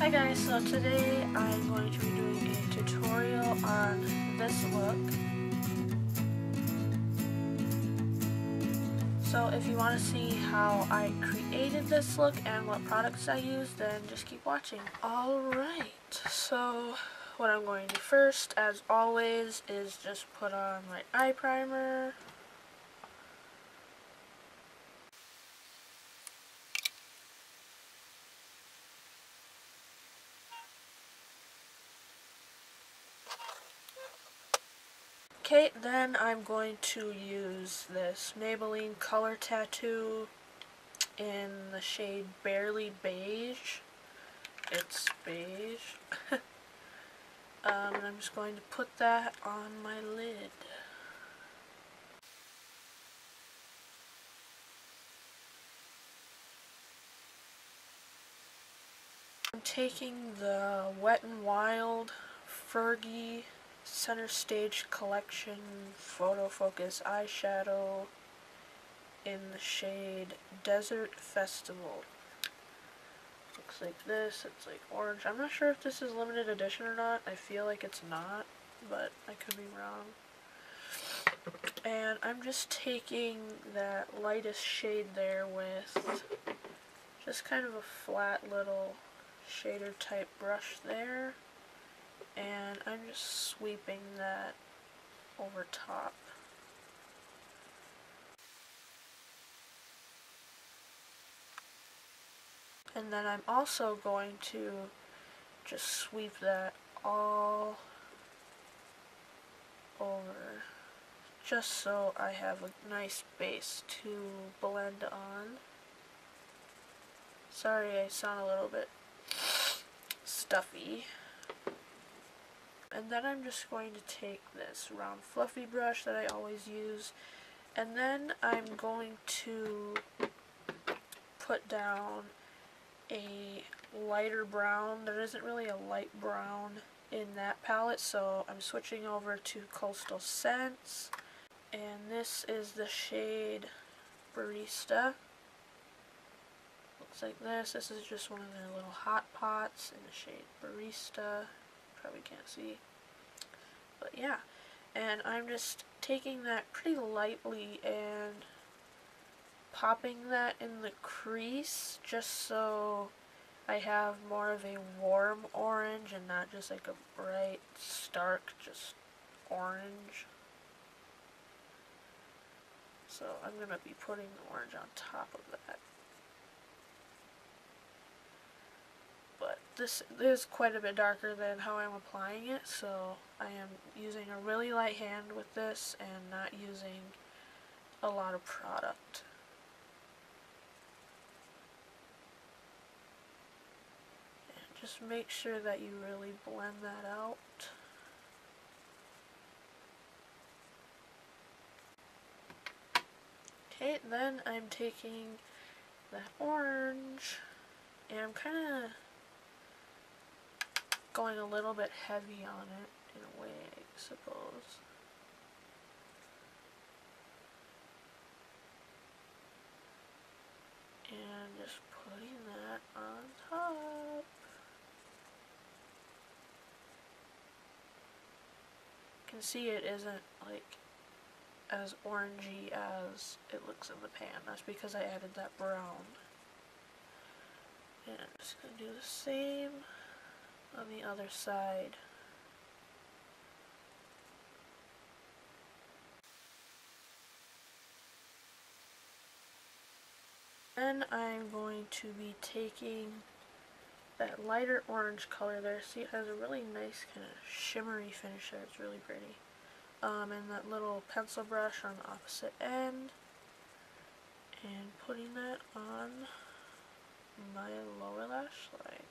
Hi guys, so today I'm going to be doing a tutorial on this look. So if you want to see how I created this look and what products I used, then just keep watching. Alright, so what I'm going to do first, as always, is just put on my eye primer. Okay, then I'm going to use this Maybelline Color Tattoo in the shade Barely Beige. It's beige. And I'm just going to put that on my lid. I'm taking the Wet n Wild Fergie Center Stage Collection Photo Focus eyeshadow in the shade Desert Festival. Looks like this. It's like orange. I'm not sure if this is limited edition or not. I feel like it's not, but I could be wrong. And I'm just taking that lightest shade there with just kind of a flat little shader type brush there, and I'm just sweeping that over top. And then I'm also going to just sweep that all over, just so I have a nice base to blend on. Sorry, I sound a little bit stuffy. And then I'm just going to take this round fluffy brush that I always use, and then I'm going to put down a lighter brown. There isn't really a light brown in that palette, so I'm switching over to Coastal Scents, and this is the shade Barista. Looks like this. This is just one of their little hot pots in the shade Barista. Probably can't see, but yeah. And I'm just taking that pretty lightly and popping that in the crease, just so I have more of a warm orange and not just like a bright, stark, just orange. So I'm going to be putting the orange on top of that. But this is quite a bit darker than how I'm applying it, so I am using a really light hand with this and not using a lot of product. And just make sure that you really blend that out. Okay, then I'm taking that orange and I'm kind of going a little bit heavy on it in a way, I suppose. And just putting that on top. You can see it isn't like as orangey as it looks in the pan. That's because I added that brown. And I'm just going to do the same on the other side. Then I'm going to be taking that lighter orange color there. See, it has a really nice kind of shimmery finish there. It's really pretty. And that little pencil brush on the opposite end. And putting that on my lower lash line.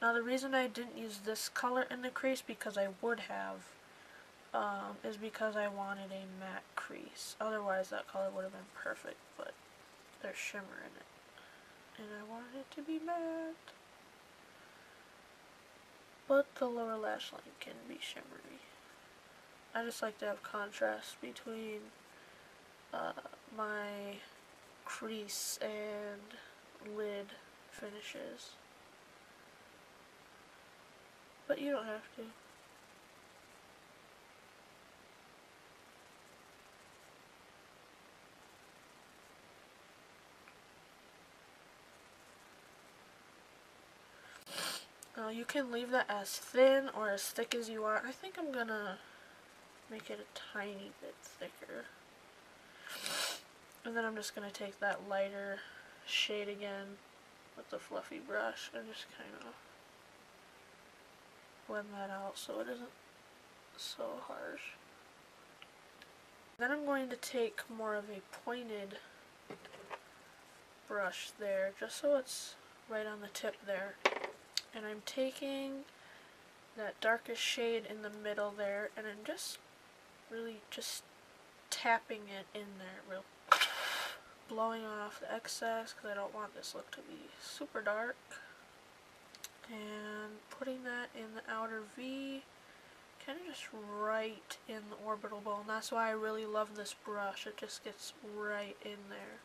Now the reason I didn't use this color in the crease, because I would have, is because I wanted a matte crease. Otherwise that color would have been perfect, but there's shimmer in it. And I wanted it to be matte. But the lower lash line can be shimmery. I just like to have contrast between my crease and lid finishes. but you don't have to. You can leave that as thin or as thick as you want. I think I'm gonna make it a tiny bit thicker. And then I'm just gonna take that lighter shade again with the fluffy brush and just kind of blend that out so it isn't so harsh. Then I'm going to take more of a pointed brush there, just so it's right on the tip there. And I'm taking that darkest shade in the middle there, and I'm just really just tapping it in there, blowing off the excess because I don't want this look to be super dark. And putting that in the outer V, kind of just right in the orbital bone. That's why I really love this brush. It just gets right in there.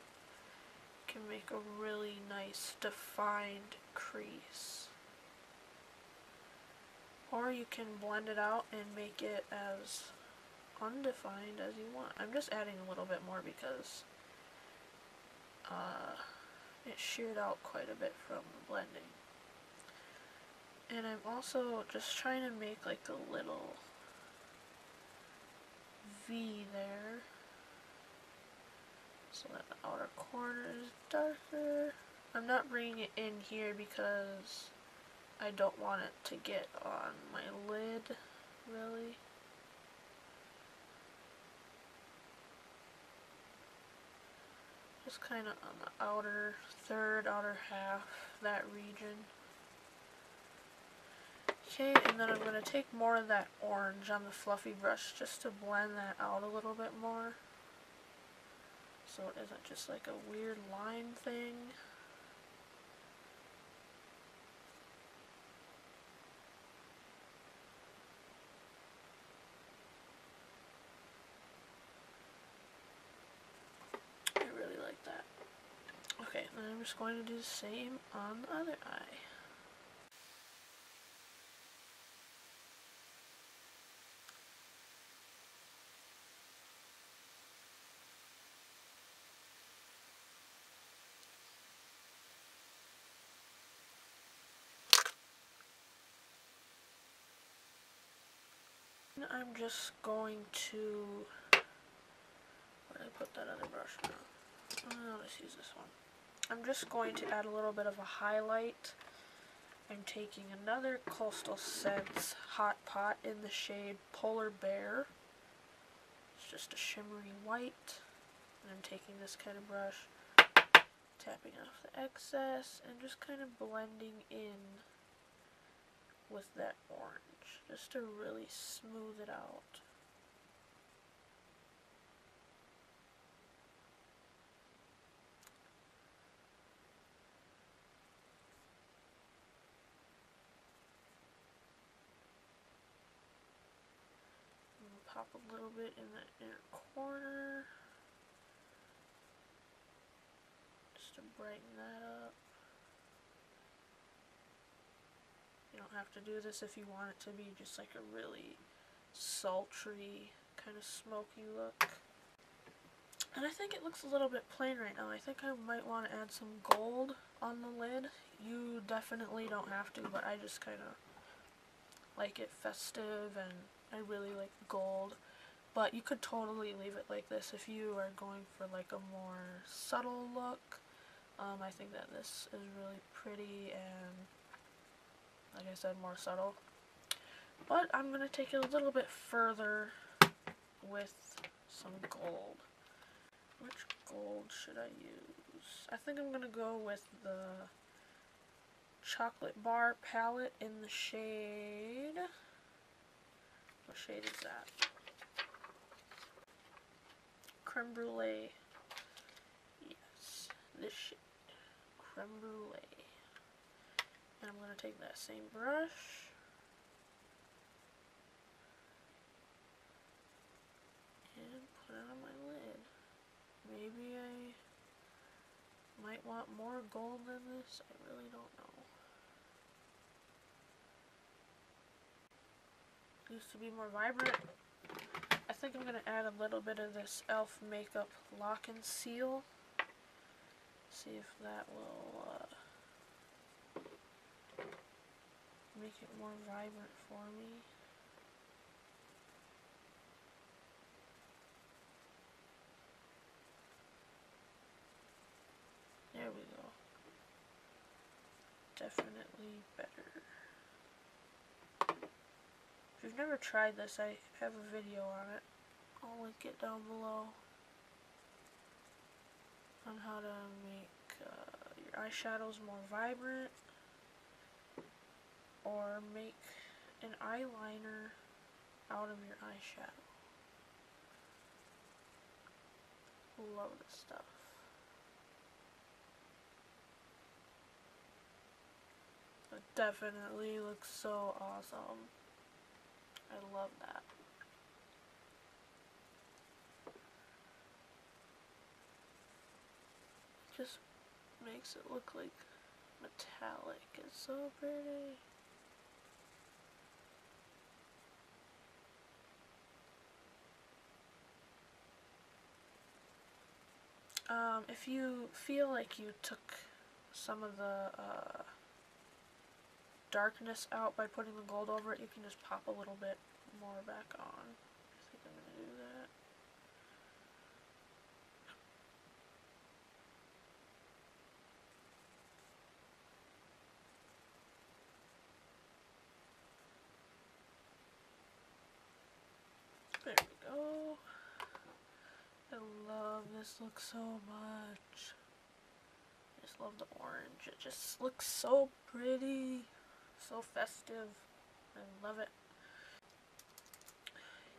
Can make a really nice defined crease. Or you can blend it out and make it as undefined as you want. I'm just adding a little bit more because it sheared out quite a bit from the blending. And I'm also just trying to make like a little V there, so that the outer corner is darker. I'm not bringing it in here because I don't want it to get on my lid, really. Just kind of on the outer half, that region. Okay, and then I'm going to take more of that orange on the fluffy brush just to blend that out a little bit more, so it isn't just like a weird line thing. I really like that. Okay, then I'm just going to do the same on the other eye. I'm just going to, where did I put that other brush now? Oh, let's use this one. I'm just going to add a little bit of a highlight. I'm taking another Coastal Scents Hot Pot in the shade Polar Bear. It's just a shimmery white. And I'm taking this kind of brush, tapping off the excess, and just kind of blending in with that orange, just to really smooth it out. Pop a little bit in the inner corner, just to brighten that up. You don't have to do this if you want it to be just like a really sultry, kind of smoky look. And I think it looks a little bit plain right now. I think I might want to add some gold on the lid. You definitely don't have to, but I just kind of like it festive, and I really like gold. But you could totally leave it like this if you are going for like a more subtle look. I think that this is really pretty and, like I said, more subtle. But I'm going to take it a little bit further with some gold. Which gold should I use? I think I'm going to go with the Chocolate Bar palette in the shade, what shade is that? Creme Brulee. Yes, this shade, Creme Brulee. And I'm going to take that same brush and put it on my lid. Maybe I might want more gold than this, I really don't know. used to be more vibrant. I think I'm going to add a little bit of this e.l.f. Makeup Lock and Seal. See if that will make it more vibrant for me. There we go. Definitely better. If you've never tried this, I have a video on it. I'll link it down below on how to make your eyeshadows more vibrant or make an eyeliner out of your eyeshadow. Love this stuff. It definitely looks so awesome. I love that. Just makes it look like metallic. It's so pretty. If you feel like you took some of the darkness out by putting the gold over it, you can just pop a little bit more back on. I think I'm going to do that. There we go. I love this look so much. I just love the orange. It just looks so pretty, so festive. I love it.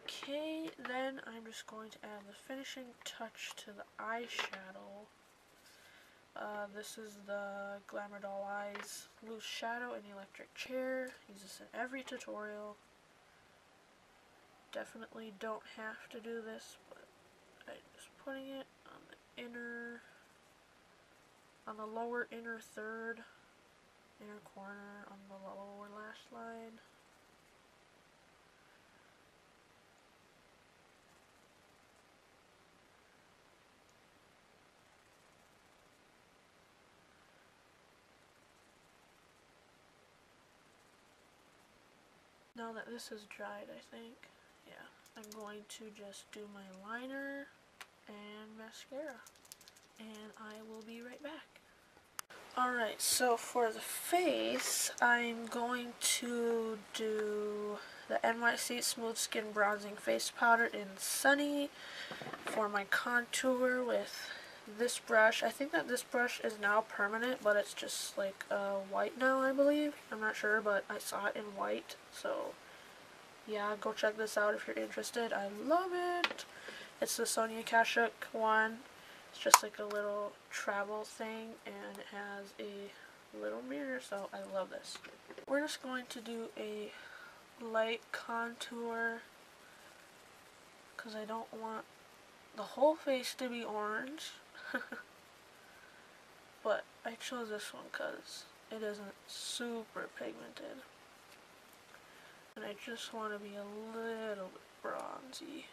Okay, then I'm just going to add the finishing touch to the eyeshadow. This is the Glamour Doll Eyes Loose Shadow in Electric Chair. Use this in every tutorial. Definitely don't have to do this, but I'm just putting it on the inner, on the lower inner third, inner corner, on the lower lash line. Now that this is dried, I think, yeah, I'm going to just do my liner and mascara, and I will be right back. Alright, so for the face, I'm going to do the NYC Smooth Skin Bronzing Face Powder in Sunny for my contour with this brush. I think that this brush is now permanent, but it's just like white now, I believe. I'm not sure, but I saw it in white, so yeah, go check this out if you're interested. I love it. It's the Sonia Kashuk one. It's just like a little travel thing, and it has a little mirror, so I love this. We're just going to do a light contour because I don't want the whole face to be orange. But I chose this one because it isn't super pigmented. And I just want to be a little bit bronzy.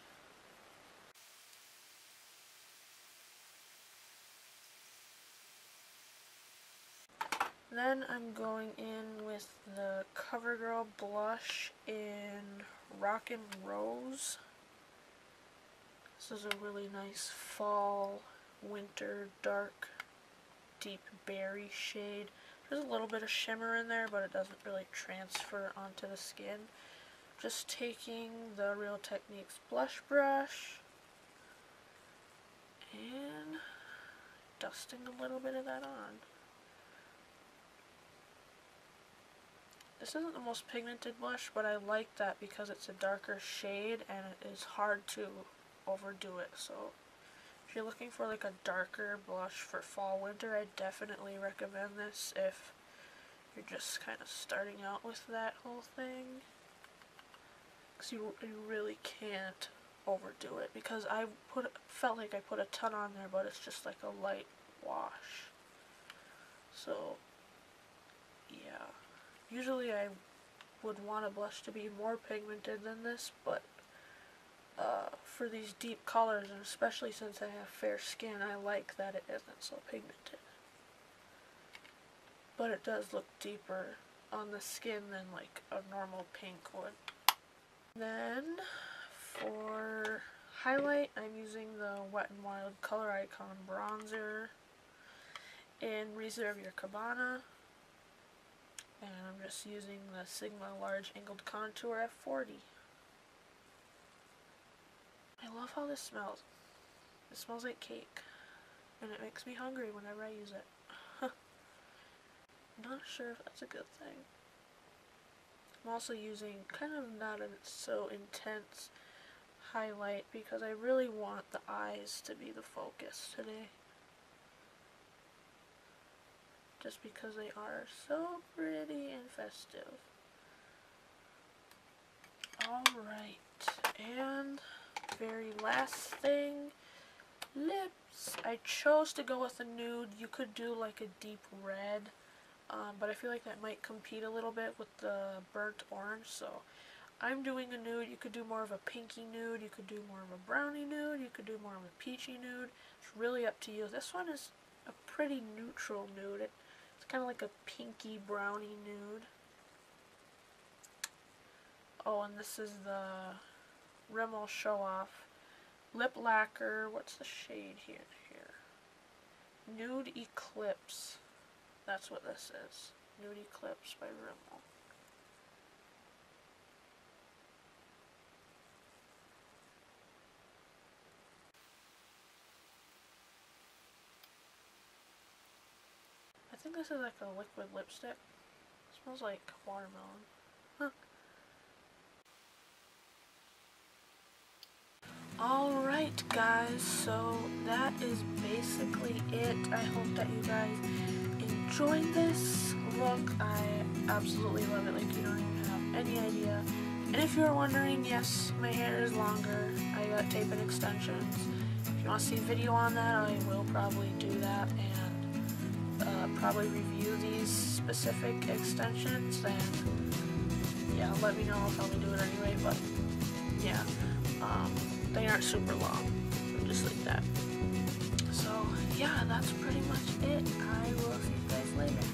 Then I'm going in with the Covergirl blush in Rockin' Rose. This is a really nice fall, winter, dark, deep berry shade. There's a little bit of shimmer in there, but it doesn't really transfer onto the skin. Just taking the Real Techniques blush brush and dusting a little bit of that on. This isn't the most pigmented blush, but I like that because it's a darker shade and it is hard to overdo it. So if you're looking for like a darker blush for fall, winter, I definitely recommend this if you're just kind of starting out with that whole thing. Because you really can't overdo it, because I felt like I put a ton on there, but it's just like a light wash. So yeah, usually I would want a blush to be more pigmented than this, but for these deep colors, and especially since I have fair skin, I like that it isn't so pigmented. But it does look deeper on the skin than like a normal pink would. Then for highlight, I'm using the Wet n Wild Color Icon bronzer in Reserve Your Cabana, and I'm just using the Sigma Large Angled Contour at 40. I love how this smells. It smells like cake, and it makes me hungry whenever I use it. Not sure if that's a good thing. I'm also using kind of not a so intense highlight because I really want the eyes to be the focus today. Just because they are so pretty and festive. Alright, and very last thing, lips. I chose to go with a nude. You could do like a deep red, but I feel like that might compete a little bit with the burnt orange, so I'm doing a nude. You could do more of a pinky nude, you could do more of a brownie nude, you could do more of a peachy nude. It's really up to you. This one is a pretty neutral nude. It's kind of like a pinky brownie nude. Oh, and this is the Rimmel Show Off Lip Lacquer. What's the shade here? Nude Eclipse. That's what this is. Nude Eclipse by Rimmel. I think this is like a liquid lipstick. It smells like watermelon. Huh. Alright guys, so that is basically it. I hope that you guys enjoyed this look. I absolutely love it, like you don't even have any idea. And if you're wondering, yes, my hair is longer. I got tape and extensions. If you want to see a video on that, I will probably do that and probably review these specific extensions. And yeah, let me know. I'll probably do it anyway, but yeah. They aren't super long, just like that. So yeah, that's pretty much it. I will see you guys later.